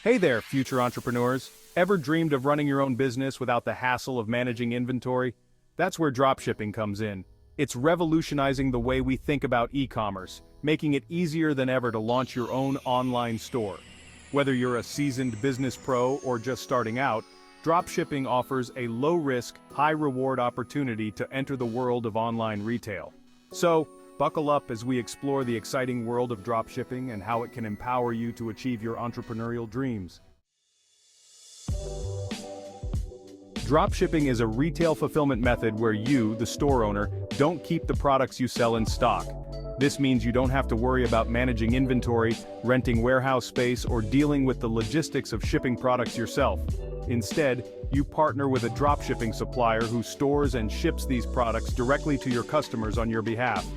Hey there, future entrepreneurs. Ever dreamed of running your own business without the hassle of managing inventory? That's where dropshipping comes in. It's revolutionizing the way we think about e-commerce, making it easier than ever to launch your own online store. Whether you're a seasoned business pro or just starting out, dropshipping offers a low-risk, high-reward opportunity to enter the world of online retail. So, buckle up as we explore the exciting world of dropshipping and how it can empower you to achieve your entrepreneurial dreams. Dropshipping is a retail fulfillment method where you, the store owner, don't keep the products you sell in stock. This means you don't have to worry about managing inventory, renting warehouse space, or dealing with the logistics of shipping products yourself. Instead, you partner with a dropshipping supplier who stores and ships these products directly to your customers on your behalf.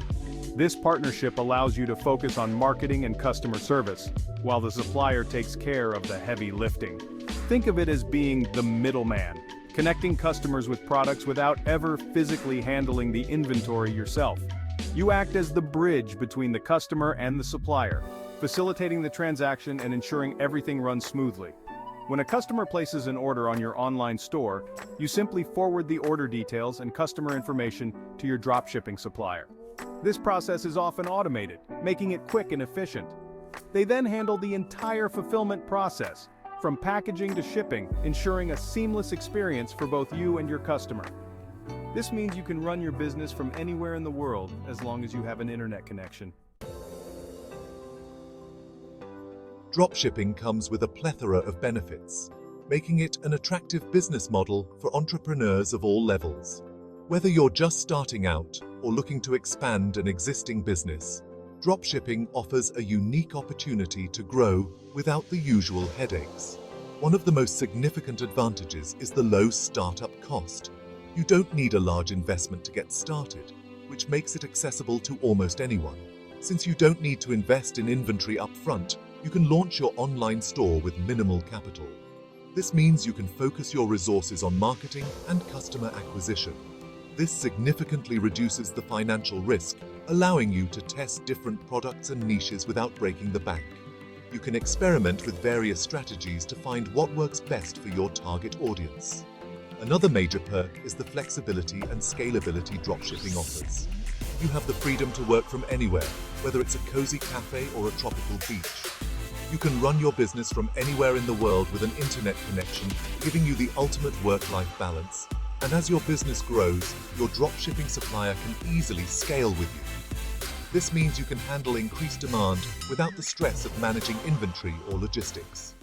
This partnership allows you to focus on marketing and customer service, while the supplier takes care of the heavy lifting. Think of it as being the middleman, connecting customers with products without ever physically handling the inventory yourself. You act as the bridge between the customer and the supplier, facilitating the transaction and ensuring everything runs smoothly. When a customer places an order on your online store, you simply forward the order details and customer information to your dropshipping supplier. This process is often automated, making it quick and efficient. They then handle the entire fulfillment process, from packaging to shipping, ensuring a seamless experience for both you and your customer. This means you can run your business from anywhere in the world as long as you have an internet connection. Dropshipping comes with a plethora of benefits, making it an attractive business model for entrepreneurs of all levels. Whether you're just starting out or looking to expand an existing business, dropshipping offers a unique opportunity to grow without the usual headaches. One of the most significant advantages is the low startup cost. You don't need a large investment to get started, which makes it accessible to almost anyone. Since you don't need to invest in inventory upfront, you can launch your online store with minimal capital. This means you can focus your resources on marketing and customer acquisition. This significantly reduces the financial risk, allowing you to test different products and niches without breaking the bank. You can experiment with various strategies to find what works best for your target audience. Another major perk is the flexibility and scalability dropshipping offers. You have the freedom to work from anywhere, whether it's a cozy cafe or a tropical beach. You can run your business from anywhere in the world with an internet connection, giving you the ultimate work-life balance. And as your business grows, your dropshipping supplier can easily scale with you. This means you can handle increased demand without the stress of managing inventory or logistics.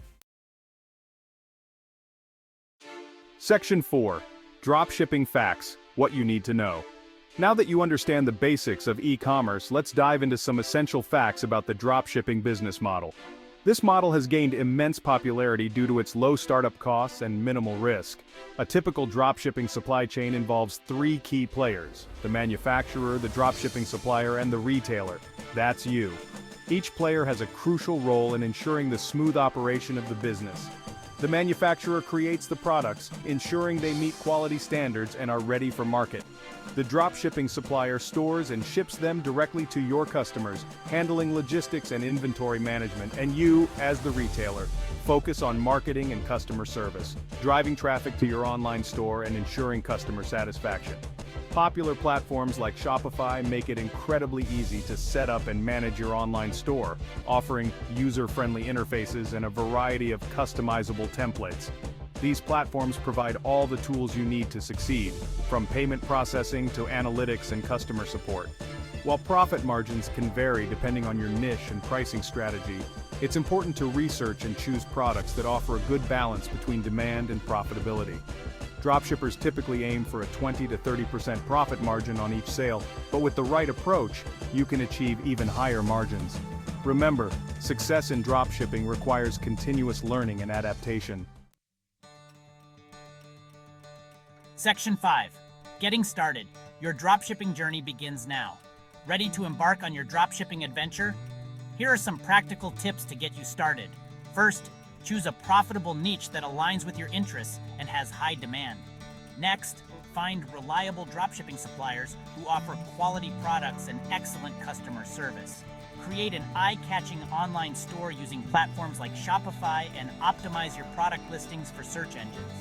Section 4. Dropshipping Facts: What you need to know. Now that you understand the basics of e-commerce, let's dive into some essential facts about the dropshipping business model. This model has gained immense popularity due to its low startup costs and minimal risk. A typical dropshipping supply chain involves three key players: the manufacturer, the dropshipping supplier, and the retailer. That's you. Each player has a crucial role in ensuring the smooth operation of the business. The manufacturer creates the products, ensuring they meet quality standards and are ready for market. The dropshipping supplier stores and ships them directly to your customers, handling logistics and inventory management, and you, as the retailer, focus on marketing and customer service, driving traffic to your online store and ensuring customer satisfaction. Popular platforms like Shopify make it incredibly easy to set up and manage your online store, offering user-friendly interfaces and a variety of customizable templates. These platforms provide all the tools you need to succeed, from payment processing to analytics and customer support. While profit margins can vary depending on your niche and pricing strategy, it's important to research and choose products that offer a good balance between demand and profitability. Dropshippers typically aim for a 20 to 30% profit margin on each sale, but with the right approach, you can achieve even higher margins. Remember, success in dropshipping requires continuous learning and adaptation. Section 5. Getting started. Your dropshipping journey begins now. Ready to embark on your dropshipping adventure? Here are some practical tips to get you started. First, choose a profitable niche that aligns with your interests and has high demand. Next, find reliable dropshipping suppliers who offer quality products and excellent customer service. Create an eye-catching online store using platforms like Shopify and optimize your product listings for search engines.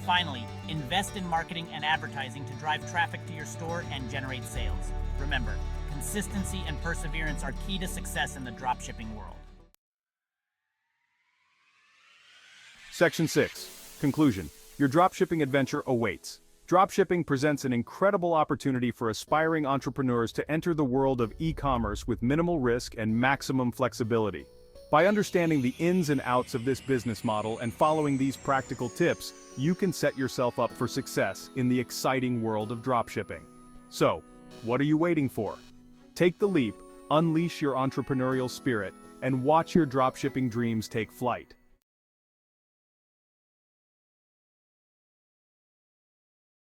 Finally, invest in marketing and advertising to drive traffic to your store and generate sales. Remember, consistency and perseverance are key to success in the dropshipping world. Section 6. Conclusion. Your dropshipping adventure awaits. Dropshipping presents an incredible opportunity for aspiring entrepreneurs to enter the world of e-commerce with minimal risk and maximum flexibility. By understanding the ins and outs of this business model and following these practical tips, you can set yourself up for success in the exciting world of dropshipping. So, what are you waiting for? Take the leap, unleash your entrepreneurial spirit, and watch your dropshipping dreams take flight.